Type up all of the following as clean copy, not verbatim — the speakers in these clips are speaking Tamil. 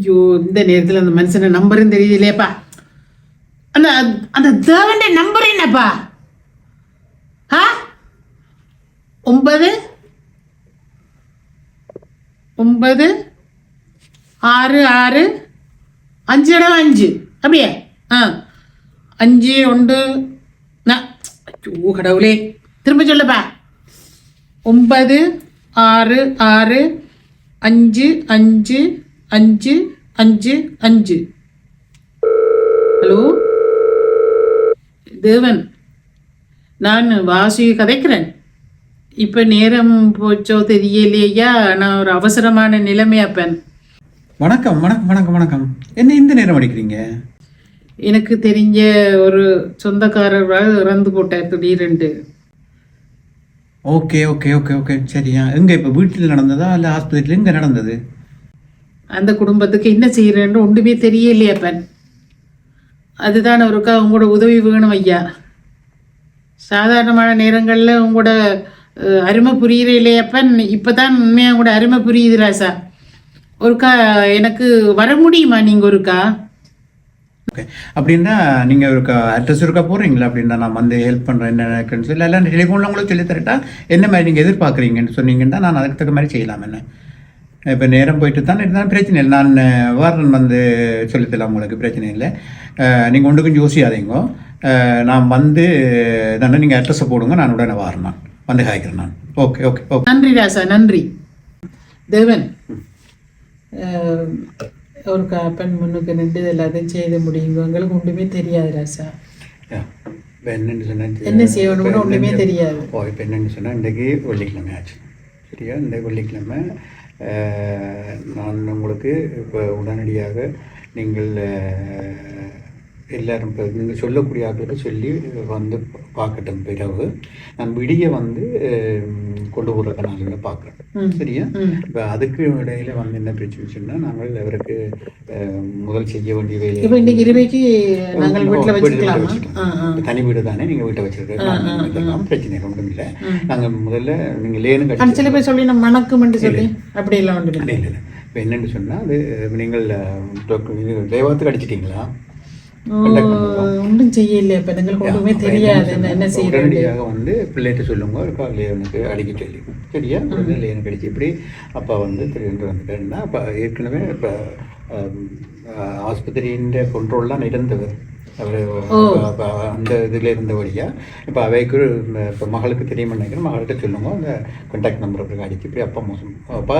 ஐயோ இந்த நேரத்தில் அந்த மனுஷனை நம்பரும் தெரியலையேப்பா. அந்த அந்த தேவண்ட நம்பர் என்னப்பா? 9 6 6 5 இடம் 5 அப்படியே 5 1 ஐயோ கடவுளே, திரும்ப சொல்லப்பா. 9 6 6 5 5 5 5 5. ஹலோ தேவன், நான் வாசி கதைக்கிறேன். இப்போ நேரம் போச்சோ தெரியலையா, நான் ஒரு அவசரமான நிலைமையாப்பேன். வணக்கம் வணக்கம் வணக்கம் வணக்கம். என்ன இந்த நேரம் அடிக்கிறீங்க? எனக்கு தெரிஞ்ச ஒரு சொந்தக்காரர் இறந்து போட்டார் திடீரென்று. ஓகே ஓகே ஓகே ஓகே சரியா. எங்கே இப்போ வீட்டில் நடந்ததா இல்லை ஆஸ்பத்திரியில் எங்கே நடந்தது? அந்த குடும்பத்துக்கு என்ன செய்கிறேன்னு ஒன்றுமே தெரியலையாப்பன். அதுதான் ஒருக்கா உங்களோட உதவி வேணும் ஐயா. சாதாரணமான நேரங்களில் உங்களோட அருமை புரியுற இல்லையப்பன், இப்போ தான் உண்மையாக உங்களோட அருமை புரியுது ராசா. ஒருக்கா எனக்கு வர முடியுமா நீங்கள் ஒருக்கா? ஓகே, அப்படின்னா நீங்கள் ஒருக்கா அட்ரஸ் ஒருக்கா போடுறீங்களா? அப்படின்னா நான் வந்து ஹெல்ப் பண்ணுறேன் என்னன்னு சொல்லி எல்லாம் டெலிஃபோனில் உங்களுக்கு சொல்லி தரட்டா என்ன மாதிரி நீங்கள் எதிர்பார்க்குறீங்கன்னு சொன்னீங்கன்னா நான் அதுக்கு தக்க மாதிரி செய்யலாம். என்ன இப்போ நேரம் போயிட்டு தான் இருந்தாலும் பிரச்சனை இல்லை, நான் வாரன் வந்து சொல்லித்தரலாம், உங்களுக்கு பிரச்சனை இல்லை. நீங்கள் ஒன்றுக்கும் யோசியாதீங்க. நான் வந்து தானே நீங்கள் அட்ரஸை போடுங்க, நான் உடனே வாரேன், நான் வந்து காய்க்கிறேன் நான். Okay okay okay. நன்றி ராசா, நன்றி. தேவன், ஒரு பெண் முன்னுக்கு நின்று எல்லாத்தையும் செய்து முடியுங்க. எங்களுக்கு ஒன்றுமே தெரியாது ராசா. இப்போ என்னென்னு சொன்னால் என்ன செய்யணும்னு ஒன்றுமே தெரியாது. இப்போ என்னென்னு சொன்னால் இன்றைக்கு வெள்ளிக்கிழமை ஆச்சு சரியா. இந்த வெள்ளிக்கிழமை நான் உங்களுக்கு இப்போ உடனடியாக நீங்கள் எல்லாரும் இப்போ நீங்கள் சொல்லக்கூடிய ஆட்களுக்கு சொல்லி வந்து பார்க்கட்டும். பிறகு நான் விடிய வந்து கொண்டு போகிற கணாலில் பார்க்குறேன் சரியா. இப்போ அதுக்கு இடையில வந்து என்ன பிரச்சனை சொன்னால் நாங்கள் அவருக்கு முதல் செய்ய வேண்டிய வேலை இப்போ இன்றைக்கி இருவைக்கு நாங்கள் வீட்டில் வச்சுக்கலாம். தனி வீடு தானே, நீங்கள் வீட்டை வச்சுருக்கோம், பிரச்சனை ஒன்றும் இல்லை. நாங்கள் முதல்ல நீங்கள் லேனு கட்டி சில பேர் சொல்லி நம்ம மணக்குமென்று சொல்லி அப்படி எல்லாம் ஒன்று இல்லை. இல்லை இப்போ என்னென்னு சொன்னால் அது நீங்கள் தேவாத்துக்கு அடிச்சிட்டிங்களா? ஒன்றும் செய்யல. இப்போ எங்களுக்கு ஒன்றுமே தெரியாது என்ன செய்ய. உடனடியாக வந்து பிள்ளைகிட்ட சொல்லுங்க, ஒரு லேனுக்கு அடிக்க சொல்லி சரியா. உடனே லேனுக்கு அடிச்சு இப்படி அப்பா வந்து திரும்பி வந்துட்டேன்னா அப்போ ஏற்கனவே இப்போ ஆஸ்பத்திரியின் கொண்ட்ரோல்லாம் இருந்தவர் அவர் அந்த இதில் இருந்தபடியா. இப்போ அவைக்கு இப்போ மகளுக்கு தெரியுமா நினைக்கிறேன், மகள்கிட்ட சொல்லுங்க அந்த கான்டாக்ட் நம்பர் அடிச்சு இப்படி அப்பா மோசம் அப்போ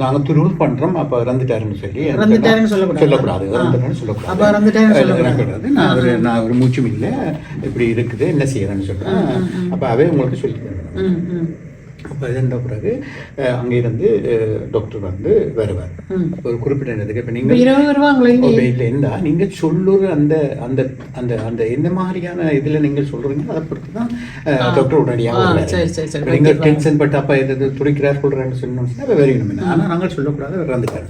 நாங்கள் துருள் பண்ணுறோம் அப்போ இறந்துட்டாருன்னு சொல்லி சொல்லக்கூடாது. இறந்துட்டாருன்னு சொல்லக்கூடாது. நான் ஒரு மூச்சும் இல்லை இப்படி இருக்குது என்ன செய்யறேன்னு சொல்கிறேன். அப்போ அவை உங்களுக்கு சொல்லி தரணும். அப்போ இதுன்ற பிறகு அங்கேருந்து டாக்டர் வந்து வருவார் ஒரு குறிப்பிட்ட நேரத்துக்கு. இப்போ நீங்கள் இல்லை இருந்தால் நீங்கள் சொல்லுற அந்த அந்த அந்த அந்த எந்த மாதிரியான இதில் நீங்கள் சொல்கிறீங்களோ அதை பொறுத்து தான் டாக்டர் உடனடியாக வருவார். நீங்கள் டென்ஷன் பட்டு அப்போ எது துடிக்கிறார் சொல்கிறேன்னு சொன்னோம்னா அப்போ வெறியணும். ஆனால் நாங்கள் சொல்லக்கூடாது அவர் வந்துட்டார்.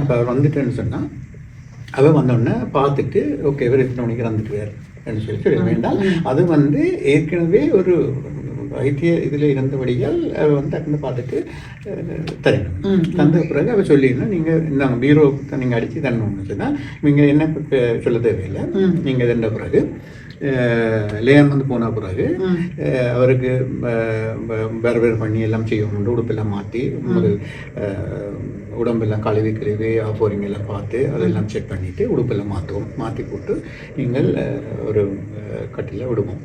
அப்போ அவர் வந்துட்டேன்னு சொன்னால் அவர் வந்தோடனே பார்த்துட்டு ஓகே இவர் எத்தனை மணிக்கு வந்துட்டுவார் சொல்லி வேண்டாம். அது வந்து ஏற்கனவே ஒரு வைத்திய இதில் இருந்தபடியால் வந்து அங்கே பார்த்துட்டு தரணும். தந்த பிறகு அவள் சொல்லிடணும் நீங்கள் இந்த பீரோ நீங்கள் அடித்து தரணும்னு சொன்னால் நீங்கள் என்ன சொல்ல தேவையில்லை. நீங்கள் தந்த பிறகு லேன் வந்து போன பிறகு அவருக்கு வேறு வேறு பண்ணி எல்லாம் செய்யணும். உடுப்பெல்லாம் மாற்றி உடம்பெல்லாம் கழுவி போரிங் எல்லாம் பார்த்து அதெல்லாம் செக் பண்ணிவிட்டு உடுப்பெல்லாம் மாற்றி போட்டு நீங்கள் ஒரு கட்டில் விடுவோம்.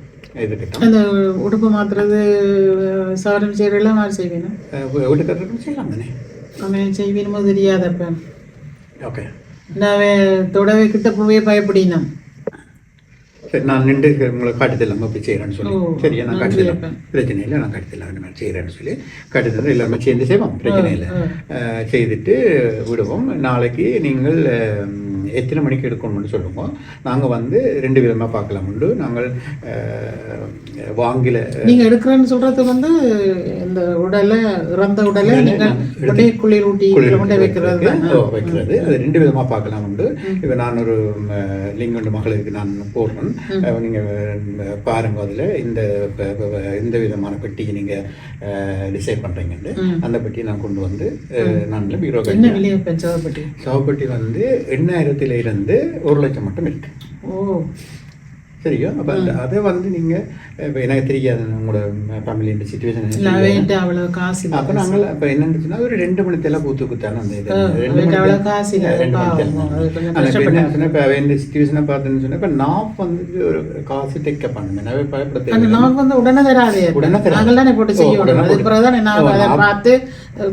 அந்த உடுப்பு மாத்துறது சவரம் செய்யறதெல்லாம் நான் செய்வேன். வீட்டுக்காரரும் செய்யலாம் தானே, அவன் செய்வேனுமோ தெரியாதப்ப. ஓகே, நான் தொடவே கிட்ட போவே பயப்படினா சரி நான் நின்று உங்களை காட்டுதெல்லாம் அப்படி செய்கிறேன்னு சொல்லி சரியா. நான் காட்டுதெல்லாம் பிரச்சனை இல்லை, நான் காட்டுதெல்லாம் ரெண்டு நாள் செய்கிறேன்னு சொல்லி காட்டுதல் எல்லாருமே சேர்ந்து செய்வோம், பிரச்சனை இல்லை. செய்துட்டு விடுவோம். நாளைக்கு நீங்கள் எத்தனை மணிக்கு எடுக்கணும்னு சொல்லுவோம். நாங்கள் வந்து 2 விதமாக பார்க்கலாம் உண்டு. நாங்கள் வாங்கில நீங்கள் எடுக்கிறேன்னு சொல்கிறது வந்து இந்த உடலை இறந்த உடலை நீங்கள் குளிர் ஊட்டி வைக்கிறது அது 2 விதமாக பார்க்கலாம் உண்டு. இப்போ நான் ஒரு லிங்க் ஒன்று மகளுக்கு நான் போடுறேன், நீங்கள் பாருங்க. அதில் இந்த விதமான பெட்டியை நீங்கள் டிசைட் பண்ணுறீங்கன்னு அந்த பெட்டியை நான் கொண்டு வந்து நான் பீரோ சவப்பெட்டி வந்து 8,000 இருந்து 1,00,000 மட்டும் இருக்கு. சரியா? அப்போ அதை வந்து நீங்கள் இப்போ எனக்கு தெரியாது உங்களோட ஃபேமிலி இந்த சிச்சுவேஷன் அவ்வளோ காசு. அப்போ நாங்கள் இப்போ என்னச்சுன்னா ஒரு 2 மணித்தெல்லாம் பூத்துக்குத்தானே அந்த இது 2 மணி இப்போ இந்த சிச்சுவேஷனை பார்த்தேன்னு சொன்னால் இப்போ நான் வந்து ஒரு காசு டெக்க பண்ணுவேன். நான் பயப்படுத்த நமக்கு வந்து உடனே தராது, உடனே தராது போட்டு செய்யணும். அதுக்கு பிறகு தான் நான் அதை பார்த்து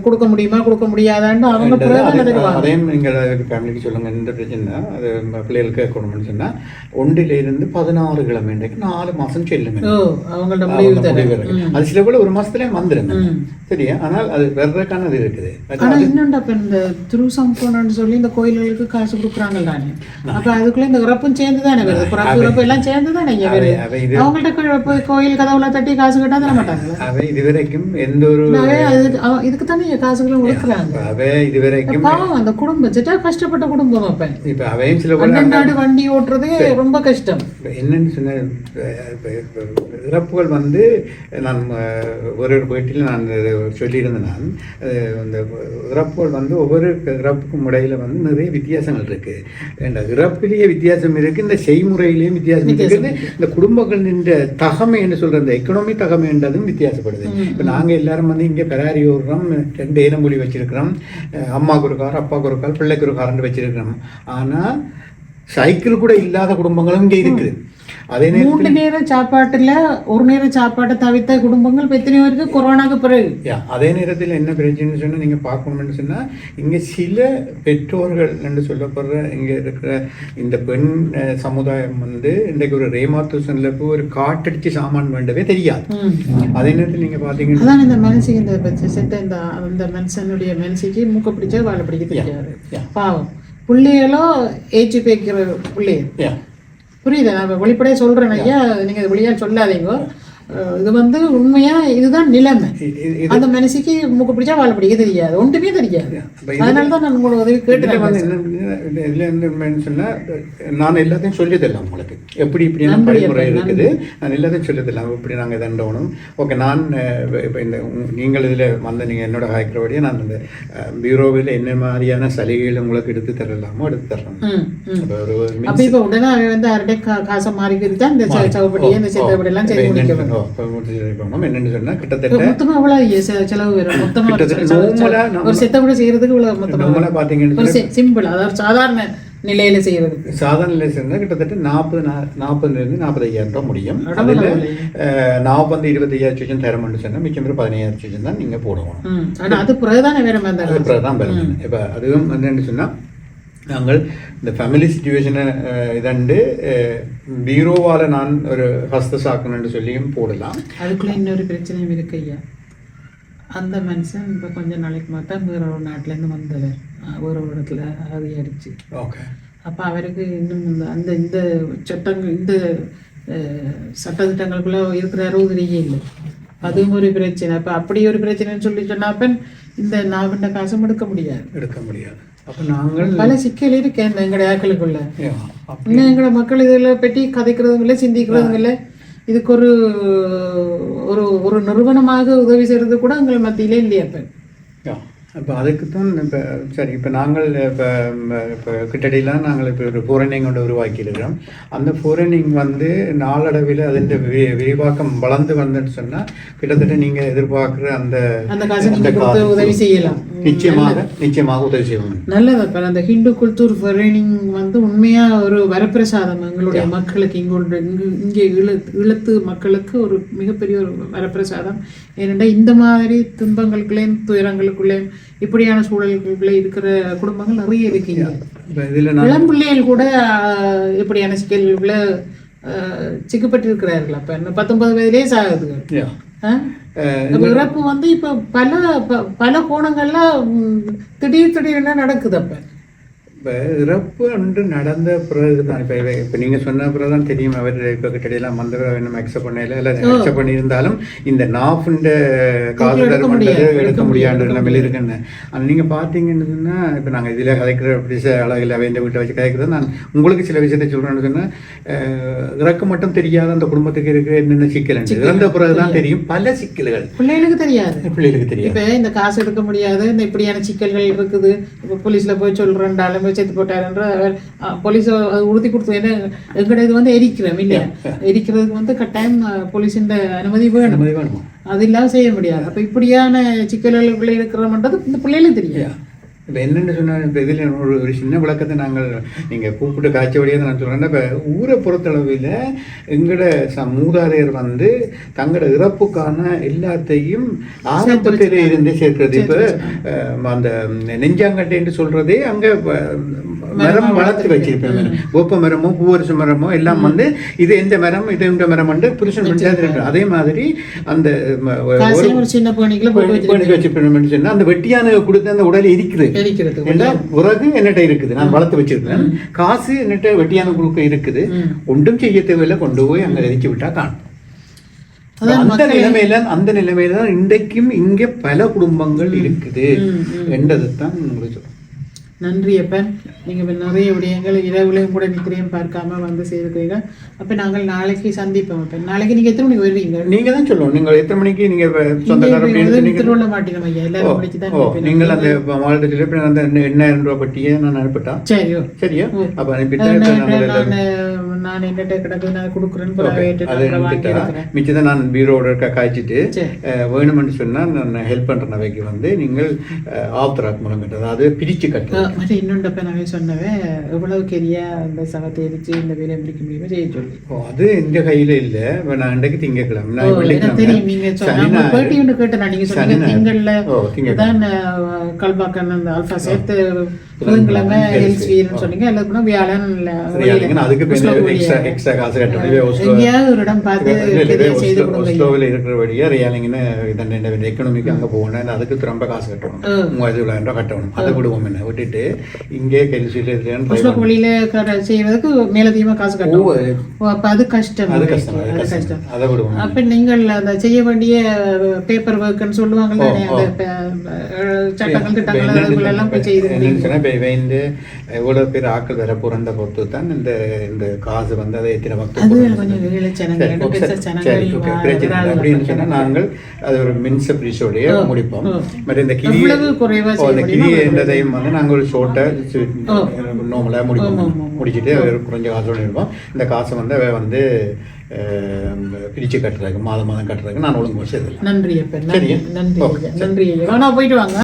கொடுக்க முடியுமா கொடுக்க முடியாதான்னு அவங்க அதையும் நீங்கள் ஃபேமிலிக்கு சொல்லுங்கள். எந்த பிரச்சனை அது பிள்ளைகளுக்கு கேட்கணும்னு சொன்னால் 1 இருந்து 16 கிழமை 4 மாதம் செல்லுமே அவங்கள்ட்ட அது சில போல 1 மாசத்துல வந்துருங்க. சரியா? ஆனால் அது வர்றதுக்கான இது இருக்குது. ஆனால் இன்னொன்று அப்போ இந்த திருசம்பூன்னு சொல்லி இந்த கோயில்களுக்கு காசு கொடுக்குறாங்க தானே, அப்போ அதுக்குள்ளே இந்த இறப்பும் சேர்ந்து தானே வருது, பிறப்பு எல்லாம் சேர்ந்து தானே அவங்கள்ட்ட போய் கோயில் கதவுல தட்டி காசு கேட்டால் தர மாட்டாங்க. அவை இதுவரைக்கும் எந்த ஒரு இதுக்கு தானே காசுகளும் கொடுக்குறாங்க. அவை இதுவரைக்கும் அந்த குடும்பம் சிட்டா கஷ்டப்பட்ட குடும்பம். அப்போ இப்போ அவையும் சில நாடு வண்டி ஓட்டுறது ரொம்ப கஷ்டம். என்னன்னு சொன்ன இறப்புகள் வந்து நான் ஒரு வீட்டில் நான் சொல்லியிருந்தேன். நான் அந்த இறப்புகள் வந்து ஒவ்வொரு இறப்புக்கும் இடையில வந்து நிறைய வித்தியாசங்கள் இருக்குது. இந்த இறப்பிலேயே வித்தியாசம் இருக்குது, இந்த செய்முறையிலேயும் வித்தியாசம் இருக்குது. இந்த குடும்பங்களின் தகமை என்று சொல்கிற இந்த எக்கனாமி தகமைன்றதும் வித்தியாசப்படுது. இப்போ நாங்கள் எல்லாரும் வந்து இங்கே பெராரி ஓடுறோம், 2 ஏனமொழி வச்சுருக்கிறோம், அம்மாவுக்கு ஒரு கார் அப்பாவுக்கு ஒரு கார் பிள்ளைக்கு ஒரு காரண்டு வச்சுருக்கிறோம். ஆனால் சைக்கிள் கூட இல்லாத குடும்பங்களும் இங்கே இருக்குது. அதே 3 நேர சாப்பாட்டுல 1 நேர சாப்பாட்டை தவிர்த்த குடும்பங்கள் எத்தனையோ இருக்கு கொரோனாக்கு பிறகு. அதே நேரத்தில் என்ன பிரச்சனைன்னு சொன்னா நீங்க பார்க்கணும்னு சொன்னா இங்க சில பெற்றோர்கள் என்று சொல்லப்படுற இங்க இருக்கிற இந்த பெண் சமுதாயம் வந்து இன்றைக்கு ஒரு ரேமாத்துசன்ல போய் ஒரு காட்டடிச்சு சாமான் வேண்டவே தெரியாது. அதே நேரத்தில் நீங்க பாத்தீங்கன்னா அதான் இந்த மனசுக்கு இந்த செத்த இந்த மனுஷனுடைய மனசுக்கு மூக்க பிடிச்சா வாழை பிடிக்க தெரியாது. பாவம் பிள்ளைகளோ ஏச்சு பேக்கிற பிள்ளைய புரியுது. நான் வெளிப்படையாக சொல்கிறேன் ஐயா, நீங்கள் வெளியாக சொல்லாதீங்க. இது வந்து உண்மையா இதுதான் நிலைமை. அந்த மனசுக்கு மூக்கு பிடிச்சா வாழை பிடிக்க தெரியாது, ஒன்றுமே தெரியாது. அதனால தான் நான் உங்களோட உதவி கேட்டு வந்து என்ன சொன்னா நான் எல்லாத்தையும் சொல்லி தரலாம் உங்களுக்கு எப்படி இப்படி வழிமுறை இருக்குது. நான் எல்லாத்தையும் சொல்லி தரலாம் இப்படி நாங்கள் தண்டோணும். ஓகே, நான் இப்போ இந்த நீங்கள் இதில் வந்து நீங்கள் என்னோட காய்க்கிறபடியே நான் இந்த பியூரோவில் என்ன மாதிரியான சலுகைகள் உங்களுக்கு எடுத்து தரலாமோ எடுத்து தர்றேன். இப்போ உடனே அவன் வந்து அரட்டை காசை மாறிக்கிட்டு தான் இந்த சவுப்படி இந்த சித்தப்படி எல்லாம் செய்து முடிக்கணும். என்னன்னு சொன்னா கிட்டத்தட்ட மொத்தமா எவ்வளவு செலவு வரும்? மொத்தமா ஒரு செத்த கூட செய்யறதுக்கு இவ்வளவு மொத்தமா பாத்தீங்கன்னா சிம்பிள், அதாவது சாதாரண நிலையில செய்யறது. சாதாரண நிலையில செய்யறது கிட்டத்தட்ட 40,000 to 45,000 முடியும். அதுல 40,000-25,000 தரம்னு சொன்னா மிச்சம் 15,000 தான் நீங்க போடுவோம். ஆனா அது பிரதான வேற மாதிரி பிரதான் வேற. இப்ப அதுவும் என்னன்னு சொன்னா நாங்கள் இந்த ஃபேமிலி சிச்சுவேஷனை இதண்டு பீரோவால் நான் ஒரு ஹஸ்த சாக்கணுன்னு சொல்லியும் போடலாம். அதுக்குள்ளே இன்னொரு பிரச்சனையும் இருக்கு ஐயா. அந்த மனுஷன் இப்போ கொஞ்சம் நாளைக்கு பார்த்தா வேற ஒரு நாட்டிலேருந்து வந்தவர், ஒரு இடத்துல அதிகரிச்சு. ஓகே, அப்போ அவருக்கு இன்னும் இந்த சட்டங்கள் இந்த சட்டத்திட்டங்களுக்குள்ளே இருக்கிறாரோ தெரியல. அதுவும் ஒரு பிரச்சனை. அப்போ அப்படி ஒரு பிரச்சனைன்னு சொல்லி சொன்னாப்ப இந்த நாவண்ட காசும் எடுக்க முடியாது. அப்போ நாங்கள் பல சிக்கல் இருக்கேன் எங்களுடைய ஆக்களுக்குள்ள. இன்னும் எங்களோட மக்கள் இதில் பற்றி கதைக்கிறதும் இல்லை, சிந்திக்கிறதும் இல்லை. இதுக்கு ஒரு நிறுவனமாக உதவி செய்கிறது கூட எங்கள் மத்தியிலே இல்லையா. இப்போ அதுக்கு தான் இப்போ சரி, இப்போ நாங்கள் இப்போ கிட்டடிலாம் நாங்கள் இப்போ ஒரு ஃபோரனிங் கொண்டு உருவாக்கியிருக்கிறோம். அந்த ஃபோரனிங் வந்து நாளடைவில் அதன் விரிவாக்கம் வளர்ந்து வந்துன்னு சொன்னால் கிட்டத்தட்ட நீங்கள் எதிர்பார்க்குற அந்த உதவி செய்யலாம். நிச்சயமாக உதவி செய்யணும். நல்லது. அப்போ அந்த ஹிந்து குல்தூர் ஃபோரனிங் வந்து உண்மையாக ஒரு வரப்பிரசாதம் எங்களுடைய மக்களுக்கு, இங்கே இழுத்து மக்களுக்கு ஒரு மிகப்பெரிய ஒரு வரப்பிரசாதம். ஏனென்றால் இந்த மாதிரி துன்பங்களுக்குள்ளேயும் துயரங்களுக்குள்ளேயும் இப்படியான சூழல்களுக்குள்ளே இருக்கிற குடும்பங்கள் நிறைய இருக்கீங்க. இளம் பிள்ளைகள் கூட இப்படியான சிக்கல்களுக்குள்ள சிக்கப்பட்டு இருக்கிறார்கள். அப்போ 19 வயதிலே சாகுது. இறப்பு வந்து இப்போ பல கோணங்கள்ல திடீர்னு நடக்குது. அப்போ இப்போ இறப்பு ஒன்று நடந்த பிறகு தான் இப்போ நீங்கள் சொன்ன பிறகு தான் தெரியும் அவர் இப்போ கிட்டடியெல்லாம் மந்திரம் என்ன அக்செப்ட் பண்ணல இல்லை அக்செப்ட் பண்ணியிருந்தாலும் இந்த நாஃபுண்ட காசு எடுக்க முடியாத நிலைமையில் இருக்குன்னு ஆனால் நீங்கள் பார்த்தீங்கன்னு சொன்னால் இப்போ நாங்கள் இதில் கதைக்கிற பிடிச்ச அழகில் அவை இந்த வீட்டை வச்சு கதைக்கிறது நான் உங்களுக்கு சில விஷயத்தை சொல்கிறேன்னு சொன்னால் இறக்க மட்டும் தெரியாத அந்த குடும்பத்துக்கு இருக்க என்னென்ன சிக்கல் இறந்த பிறகு தான் தெரியும் பல சிக்கல்கள் பிள்ளைகளுக்கு தெரியாது இப்போ இந்த காசு எடுக்க முடியாது இந்த இப்படியான சிக்கல்கள் இருக்குது. இப்போ போலீஸில் போய் சொல்கிறேன்டாலும் செத்து போட்டாருன்ற போலீஸ் அது உறுதி கொடுத்து ஏன்னா எங்கட இது வந்து எரிக்கிறோம் இல்லையா, எரிக்கிறதுக்கு வந்து கட்டாயம் போலீஸின் அனுமதி வேணும், அது இல்லாமல் செய்ய முடியாது. அப்போ இப்படியான சிக்கல்களுக்குள்ளே இருக்கிறோம்ன்றது இந்த பிள்ளைகளுக்கு தெரியும். இப்போ என்னென்னு சொன்னால் இப்போ இதில் ஒரு சின்ன விளக்கத்தை நாங்கள் நீங்கள் கூப்பிட்டு காய்ச்சபடியாக நான் சொல்கிறேன்னா இப்போ ஊரை பொறுத்தளவில் எங்களோட மூதாதையர் வந்து தங்களோட இறப்புக்கான எல்லாத்தையும் ஆரம்பத்தில் இருந்து சேர்க்கிறது. இப்போ அந்த நெஞ்சாங்கட்டைன்னு சொல்கிறதே அங்கே மரம் வளர்த்து வச்சிருப்பேன், வேப்ப மரமோ பூவரசு மரமோ எல்லாம் வந்து இது எந்த மரம் இது இந்த மரம் வந்து புருஷன் இருக்கு. அதே மாதிரி அந்த சின்ன பேணிக்கு வச்சிருப்பேன் சொன்னால் அந்த வெட்டியான கொடுத்து அந்த உடல் இருக்குது உறகு என்னட்ட இருக்குது, நான் வளர்த்து வச்சிருக்கேன், காசு என்னட்ட வெட்டியான குழுக்க இருக்குது, ஒன்றும் செய்ய தேவையில்லை, கொண்டு போய் அங்கே எரிச்சு விட்டா காணும். அந்த நிலைமையில தான் இன்றைக்கும் இங்கே பல குடும்பங்கள் இருக்குது என்றது தான் உங்களுக்கு சொல்றேன். நன்றி அப்பன், நீங்கள் நிறைய விடயங்கள் இரவுலையும் கூட நித்திரையும் பார்க்காம வந்து செய்திருக்கீங்க. அப்போ நாங்கள் நாளைக்கு சந்திப்போம். அப்பன் நாளைக்கு நீங்கள் எத்தனை மணிக்கு வருவீங்க? நீங்கள் தான் சொல்லணும், நீங்கள் எத்தனை மணிக்கு நீங்கள் திருவள்ள மாட்டீங்க ஐயா, எல்லாரும் முடிச்சு தான் நீங்கள் அந்த மாவட்டத்தில் அந்த 8000 ரூபா பட்டியை நான் அனுப்பிட்டேன். சரியோ சரியா? அப்போ அனுப்பிட்டு நான் என்னட்ட கிடக்கு நான் கொடுக்குறேன்னு மிச்சதான் நான் பீரோட காய்ச்சிட்டு வேணும்னு சொன்னால் நான் ஹெல்ப் பண்ணுற அவைக்கு வந்து நீங்கள் ஆப்தராக் மூலம் கட்டுறது, அது பிரித்து கட்டுறது. இன்னொன்றப்ப நான் சொன்னவன் எவ்வளவு பெரிய அந்த சகத்தை எரிச்சு இந்த வேலையை முடிக்க முடியுமோ செய்ய சொல்லி. அது எந்த கையில இல்ல, நான் இன்றைக்கு திங்கக்கிழமை தெரியும் நீங்க பேட்டி ஒன்று கேட்டேன். நீங்க சொன்னீங்க திங்கள்ல தான் கல்பாக்கன் அந்த அல்ஃபா சேர்த்து புதன்கிழமை ஹெல்ஸ்வீர்னு சொன்னீங்க, எல்லாருக்கும் வியாழன் எக்ஸ்ட்ரா காசு கட்டணும். ஒரு இடம் பார்த்து இருக்கிறபடியா ரியாலிங்கன்னு இதன் எக்கனாமிக்கு அங்கே போகணும், அதுக்கு ரொம்ப காசு கட்டணும், 3000 ரூபாய் கட்டணும். அதை விடுவோம் என்ன விட்டுட்டு இங்கே வழியில செய்வதற்கு மேலதிகமாக காசு கட்டணும். அப்போ அது கஷ்டம், அது கஷ்டம். அதை விடுவோம். அப்போ நீங்கள் அதை செய்ய வேண்டிய பேப்பர் ஒர்க்குன்னு சொல்லுவாங்கல்ல, அந்த சட்டங்கள் திட்டங்கள் அதுக்குள்ளெல்லாம் போய் செய்து வந்து எவ்வளோ பேர் ஆக்கள் வர புறந்த பொறுத்து தான் இந்த இந்த காசு வந்து அதை எத்தனை அப்படின்னு சொன்னால் நாங்கள் அது ஒரு மின்ச பிரிச்சோடைய முடிப்போம். பட் இந்த கிளி என்றதையும் வந்து நாங்கள் ஒரு ஷோர்ட்டை நார்மலாக முடிச்சுட்டு குறைஞ்ச காசோடு இருப்போம். இந்த காசை வந்து அவ வந்து பிரித்து கட்டுறதுக்கு மாதம் கட்டுறதுக்கு நான் ஒழுங்கு வச்சது. நன்றி, நன்றி, நன்றி. போயிட்டு வாங்க.